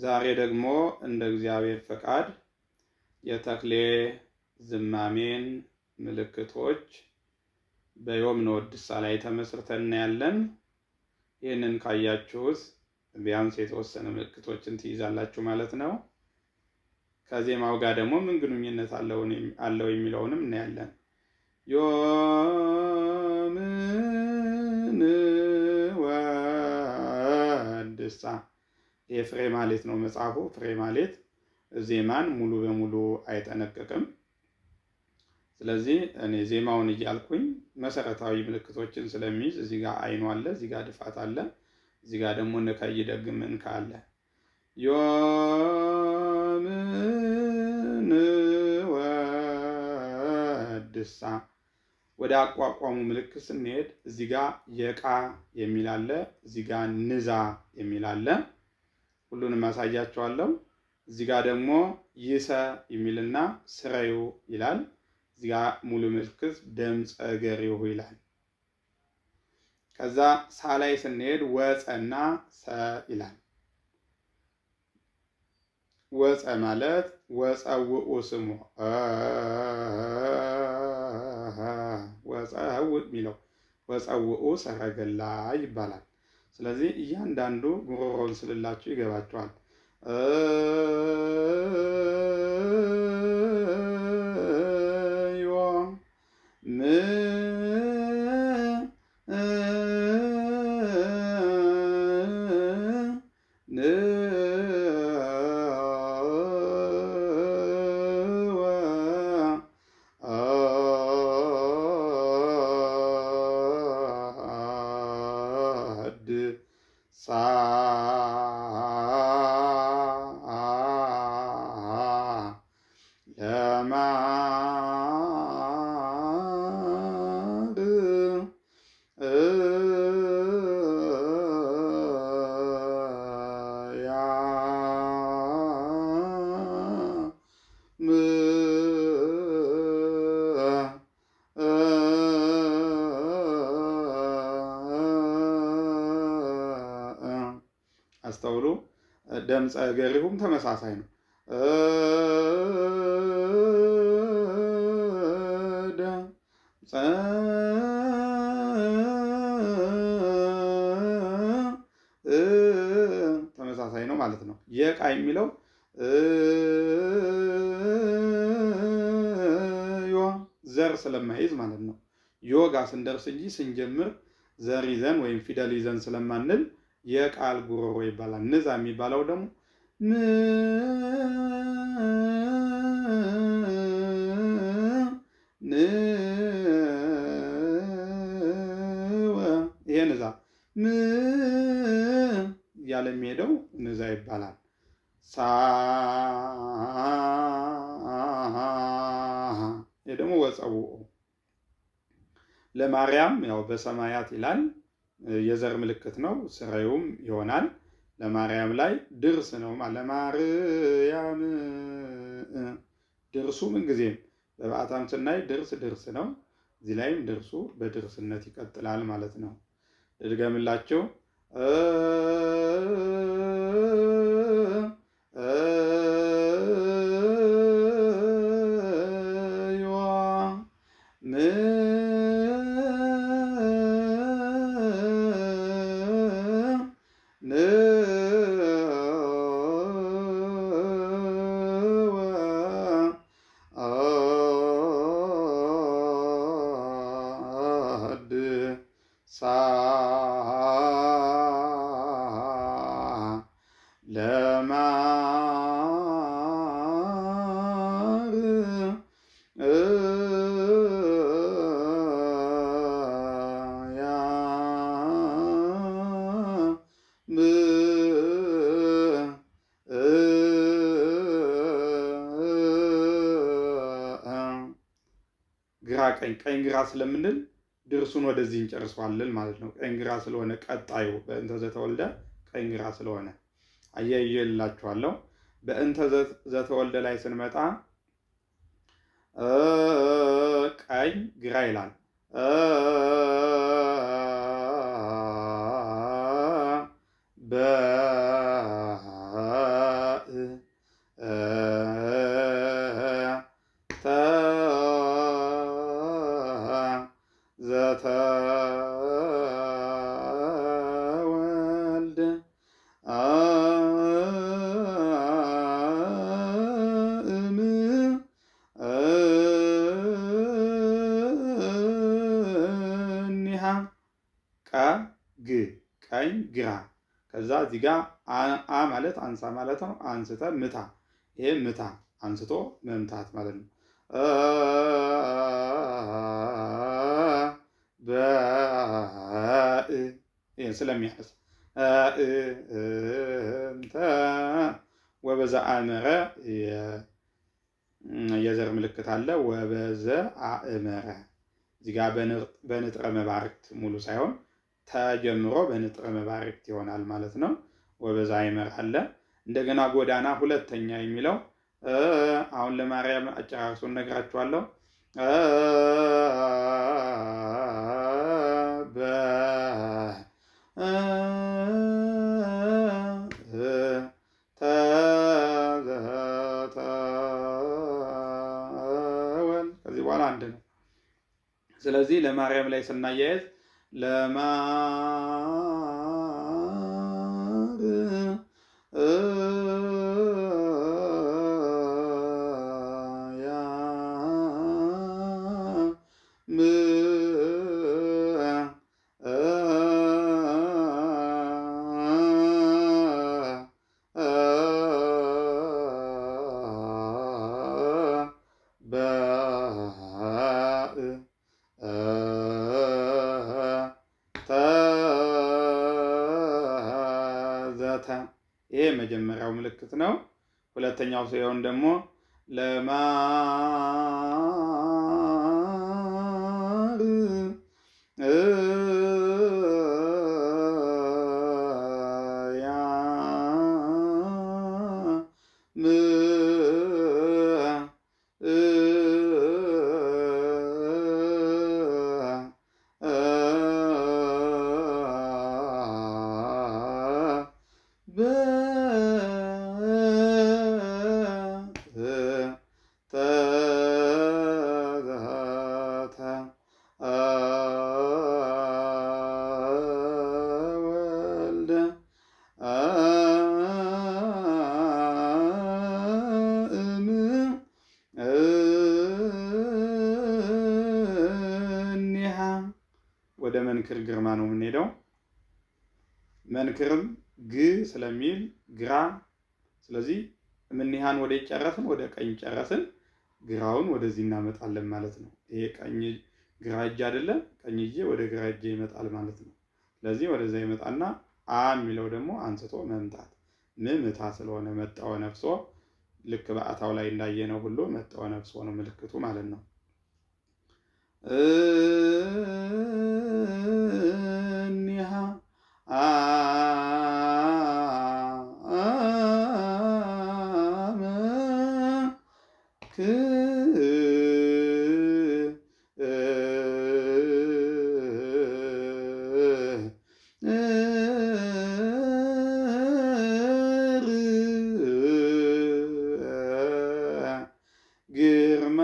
ዛሬ ደግሞ እንደ እግዚአብሔር ፈቃድ የተክሌ ዝማሜን ምልክቶች በዮምነ ወድሳ ላይ ተመስርተን ያለን። ይህንን ካያችሁት ቢያንስ የተወሰነ ምልክቶችን ትይዛላችሁ ማለት ነው። ከዜማው ጋር ደግሞ ምን ግንኙነት አለው የሚለውንም እናያለን። ዮምን ወድሳ የፍሬ ማሌት ነው መጽሐፉ። ፍሬ ማሌት ዜማን ሙሉ በሙሉ አይጠነቅቅም። ስለዚህ እኔ ዜማውን እያልኩኝ መሰረታዊ ምልክቶችን ስለሚይዝ እዚህ ጋር አይኑ አለ፣ እዚህ ጋር ድፋት አለ፣ እዚህ ጋር ደግሞ ነካይ ደግምን ካለ ዮምን ወድሳ። ወደ አቋቋሙ ምልክት ስንሄድ እዚህ ጋር የቃ የሚል አለ፣ እዚህ ጋር ንዛ የሚል አለ። ሁሉንም አሳያቸዋለሁ። እዚህ ጋር ደግሞ ይሰ የሚልና ስረዩ ይላል። እዚህ ጋር ሙሉ ምልክት ደምፀ ገሪሁ ይላል። ከዛ ሳ ላይ ስንሄድ ወፀና ሰ ይላል። ወፀ ማለት ወፀውኡ ስሙ ወፀው የሚለው ወፀውኡ ሰረገላ ይባላል። ስለዚህ እያንዳንዱ ጉሮሮን ስልላችሁ ይገባችኋል። አስተውሉ። ደምፀ ገሪሁም ተመሳሳይ ነው። ተመሳሳይ ነው ማለት ነው። የቃ የሚለው ዮ ዘር ስለማይዝ ማለት ነው። ዮጋ ስንደርስ እንጂ ስንጀምር ዘር ይዘን ወይም ፊደል ይዘን ስለማንል የቃል ጉሮሮ ይባላል። ንዛ የሚባለው ደግሞ ይሄ ንዛ እያለ የሚሄደው ንዛ ይባላል። ሳ ይሄ ደግሞ ወፀውኡ። ለማርያም ያው በሰማያት ይላል። የዘር ምልክት ነው። ስራዩም ይሆናል። ለማርያም ላይ ድርስ ነው። ለማርያም ድርሱ ምንጊዜም በበዓታም ስናይ ድርስ ነው። እዚህ ላይም ድርሱ በድርስነት ይቀጥላል ማለት ነው። ልድገምላችሁ። ግራ ቀኝ ግራ ስለምንል ድርሱን ወደዚህ እንጨርሰዋለን ማለት ነው። ቀኝ ግራ ስለሆነ ቀጣዩ በእንተ ዘተወልደ ቀኝ ግራ ስለሆነ አያይዤላችኋለሁ። በእንተ ዘተወልደ ላይ ስንመጣ ቀኝ ግራ ይላል። ግራ። ከዛ እዚህ ጋር አ ማለት አንሳ ማለት ነው። አንስተ ምታ። ይሄ ምታ አንስቶ መምታት ማለት ነው። ይሄን ስለሚያነሳ እንተ ወበዛ አእመረ የዘር ምልክት አለ። ወበዘ አእመረ እዚህ ጋር በንጥረ መባርክት ሙሉ ሳይሆን ተጀምሮ በንጥረ መባርክት ይሆናል ማለት ነው። ወበዛ አእመረ አለ። እንደገና ጎዳና ሁለተኛ የሚለው አሁን ለማርያም አጨራርሱን ነግራችኋለሁ። ከዚህ በኋላ አንድ ነው። ስለዚህ ለማርያም ላይ ስናያይዝ ይሄ መጀመሪያው ምልክት ነው። ሁለተኛው ሲሆን ደግሞ ወደ መንክር ግርማ ነው የምንሄደው። መንክርም ግ ስለሚል ግራ። ስለዚህ እምኒሃን ወደ ጨረስን፣ ወደ ቀኝ ጨረስን፣ ግራውን ወደዚህ እናመጣለን ማለት ነው። ይሄ ቀኝ ግራ እጅ አይደለም፣ ቀኝ እጄ ወደ ግራ እጄ ይመጣል ማለት ነው። ስለዚህ ወደዛ ይመጣና አ የሚለው ደግሞ አንስቶ መምታት። ምምታ ስለሆነ መጣው ነፍሶ፣ ልክ በአታው ላይ እንዳየነው ሁሉ መጣው ነፍሶ ነው ምልክቱ ማለት ነው። እኒሃ ግርማ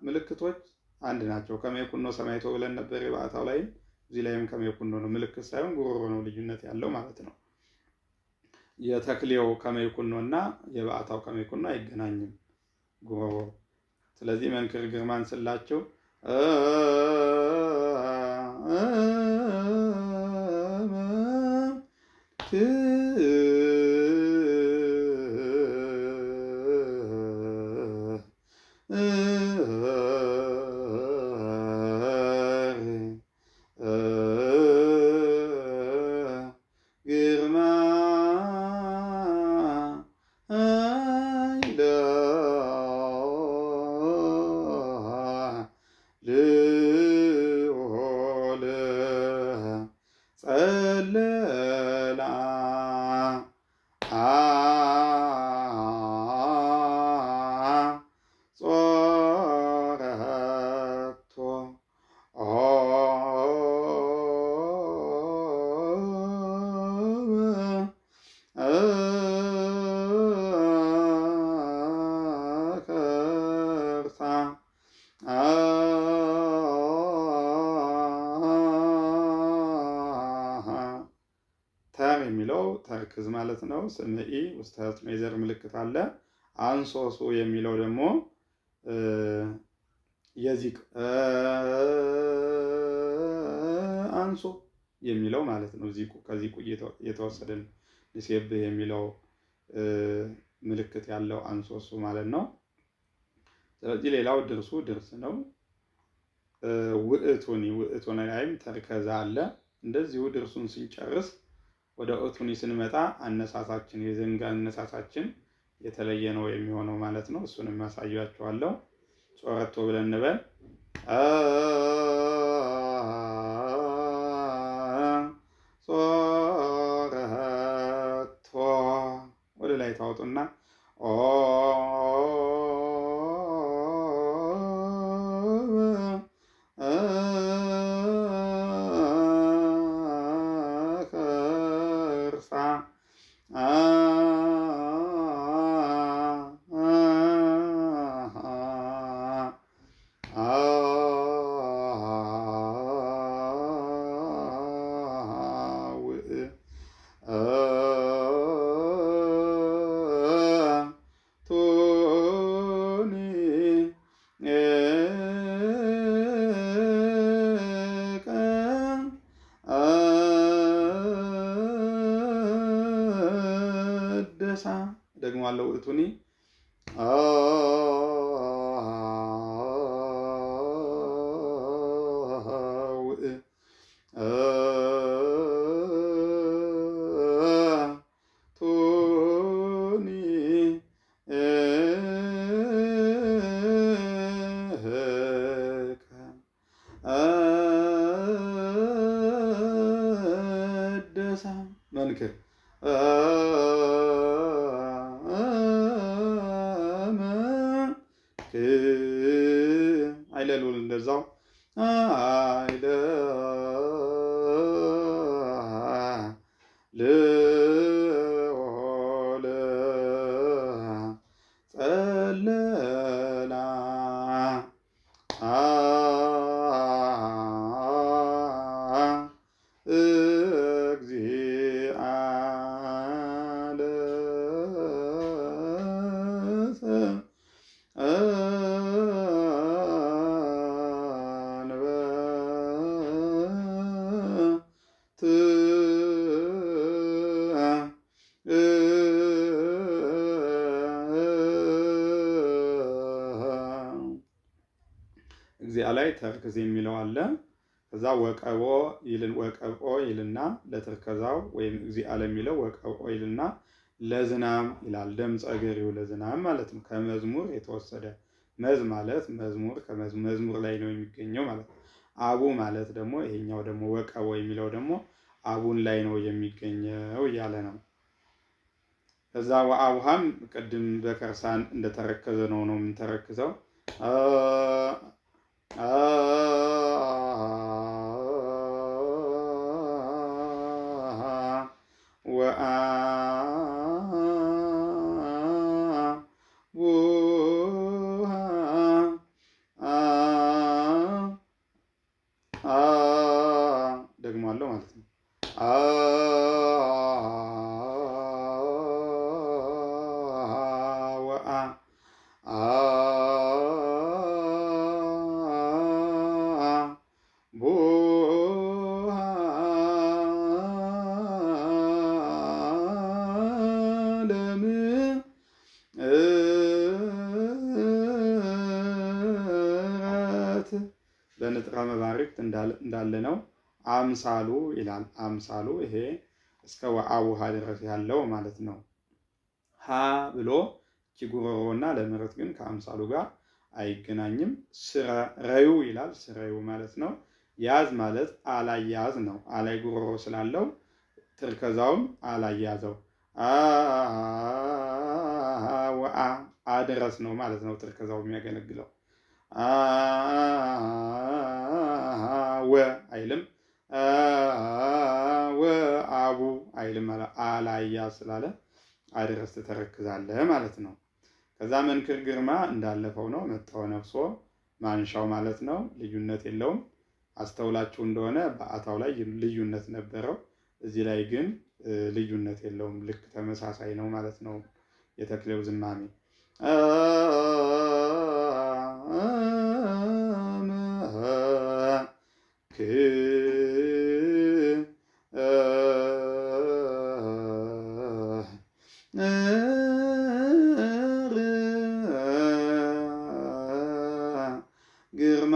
ምልክቶች አንድ ናቸው። ከመይኩኖ ሰማይቶ ብለን ነበር የበዓታው ላይ። እዚህ ላይም ከመይኩኖ ነው፣ ምልክት ሳይሆን ጉሮሮ ነው ልዩነት ያለው ማለት ነው። የተክሌው ከመይኩኖ እና የበዓታው ከመይኩኖ አይገናኝም ጉሮሮ። ስለዚህ መንክር ግርማን ስላቸው ግርማ ጸለላ ተረክዝ ማለት ነው። ስምዒ ውስተ ህጽኑ የዘር ምልክት አለ። አንሶሱ የሚለው ደግሞ የዚህ አንሶ የሚለው ማለት ነው። ከዚህ የተወሰደ ንሴብህ የሚለው ምልክት ያለው አንሶሱ ማለት ነው። ስለዚህ ሌላው ድርሱ ድርስ ነው። ውእቱኒ ውእቱኒ ላይም ተርከዛ አለ። እንደዚሁ ድርሱን ስንጨርስ ወደ እቱኒ ስንመጣ አነሳሳችን የዘንጋ አነሳሳችን የተለየ ነው የሚሆነው ማለት ነው። እሱንም ያሳያችኋለሁ። ጾረቶ ብለን እንበል። ጾረቶ ወደ ላይ ታወጡና ደግሞ አለው እቱኒ መንክር አይለሉል እንደዛው አይለ ልኦለ ጸለላ እግዚአ ላይ ተርክዝ የሚለው አለ። ከዛ ወቀቦ ወቀብኦ ይልና ለትርከዛው ወይም እግዚአ ለሚለው ወቀብኦ ይልና ለዝናም ይላል። ደምፀ ገሪው ለዝናም ማለት ነው። ከመዝሙር የተወሰደ መዝ ማለት መዝሙር ከመዝሙር ላይ ነው የሚገኘው ማለት ነው። አቡ ማለት ደግሞ ይሄኛው ደግሞ ወቀቦ የሚለው ደግሞ አቡን ላይ ነው የሚገኘው እያለ ነው። ከዛ ወአቡሃም ቅድም በከርሳን እንደተረከዘ ነው የምንተረክዘው። ደግሞ አለው ማለት ነው። በንጥረ መባርክት እንዳለ ነው። አምሳሉ ይላል። አምሳሉ ይሄ እስከ ወአቡሃ ድረስ ያለው ማለት ነው። ሀ ብሎ ኪጉሮሮና ለምረት ግን ከአምሳሉ ጋር አይገናኝም። ስረዩ ይላል። ስረዩ ማለት ነው። ያዝ ማለት አላይ ያዝ ነው። አላይ ጉሮሮ ስላለው ትርከዛውም አላይ ያዘው። ወአ አድረስ ነው ማለት ነው። ትርከዛው የሚያገለግለው ወ አይልም። ወአቡ አይልም ማለት አላያ ስላለ አድረስ ተረክዛለህ ማለት ነው። ከዛ መንክር ግርማ እንዳለፈው ነው። መጣው ነፍሶ ማንሻው ማለት ነው። ልዩነት የለውም። አስተውላችሁ እንደሆነ በአታው ላይ ልዩነት ነበረው። እዚህ ላይ ግን ልዩነት የለውም። ልክ ተመሳሳይ ነው ማለት ነው የተክሌው ዝማሜ። ግርማ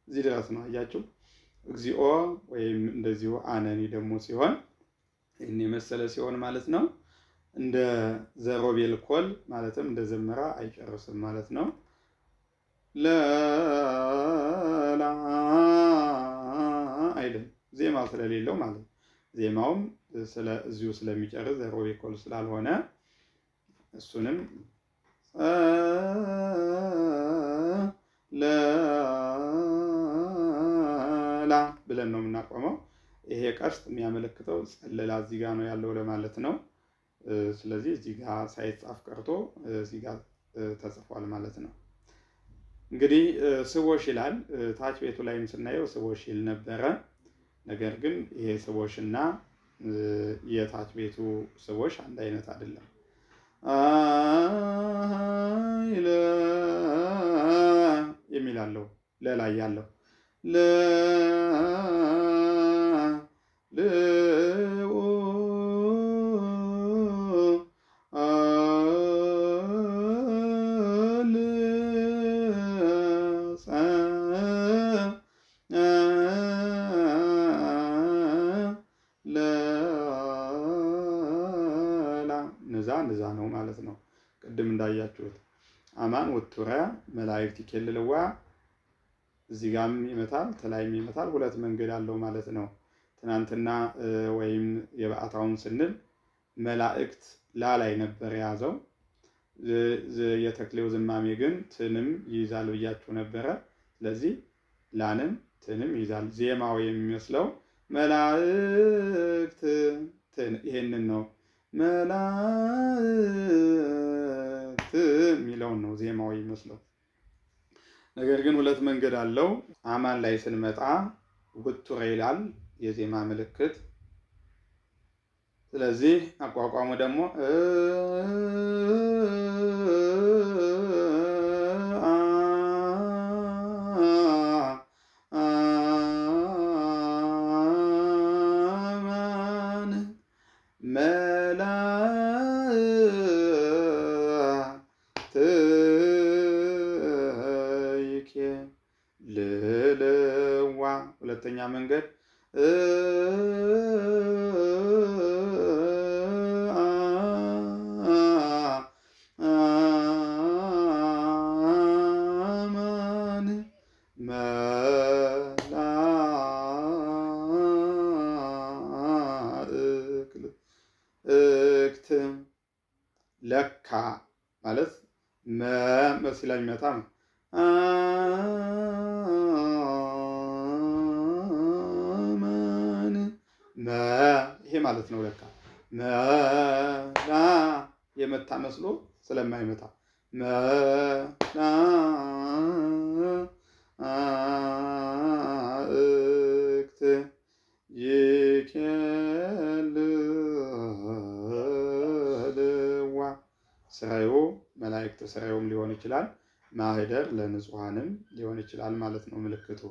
እዚህ ድረስ ነው። አያችሁ እግዚኦ ወይም እንደዚሁ አነኒ ደግሞ ሲሆን ይህን የመሰለ ሲሆን ማለት ነው እንደ ዘሮቤል ኮል ማለትም እንደ ዘመራ አይጨርስም ማለት ነው። ለላ አይልም ዜማ ስለሌለው ማለት ነው። ዜማውም እዚሁ ስለሚጨርስ ዘሮቤል ኮል ስላልሆነ እሱንም ለላ ብለን ነው የምናቆመው። ይሄ ቀስት የሚያመለክተው ጸለላ እዚህ ጋር ነው ያለው ለማለት ነው። ስለዚህ እዚህ ጋር ሳይጻፍ ቀርቶ እዚህ ጋር ተጽፏል ማለት ነው። እንግዲህ ስቦሽ ይላል። ታች ቤቱ ላይም ስናየው ስቦሽ ይል ነበረ። ነገር ግን ይሄ ስቦሽና የታች ቤቱ ስቦሽ አንድ አይነት አይደለም። የሚል አለው ለላይ ያለው ንዛ ነው ማለት ነው። ቅድም እንዳያችሁት አማን ወቱራ መላእክት ይከልልዋ እዚህ ጋርም ይመታል ተላይም ይመታል። ሁለት መንገድ አለው ማለት ነው። ትናንትና ወይም የበዓታውን ስንል መላእክት ላላይ ነበር የያዘው። የተክሌው ዝማሜ ግን ትንም ይይዛል ብያችሁ ነበረ። ስለዚህ ላንም ትንም ይይዛል። ዜማው የሚመስለው መላእክት ይሄንን ነው። መላእክት የሚለውን ነው ዜማው ይመስለው። ነገር ግን ሁለት መንገድ አለው። አማን ላይ ስንመጣ ውቱረ ይላል የዜማ ምልክት። ስለዚህ አቋቋሙ ደግሞ አማን መላእክት ልልዋ። ሁለተኛ መንገድ አማን መላእክት ለካ ማለት መስላ የሚመጣ ነው። አማን ይሄ ማለት ነው። ለካ መላ የመታ መስሎ ስለማይመጣ መላእክት ይከልልዋ። ስራዩ መላእክት ስራዩም ሊሆን ይችላል። ማህደር ለንጹሃንም ሊሆን ይችላል ማለት ነው ምልክቱ።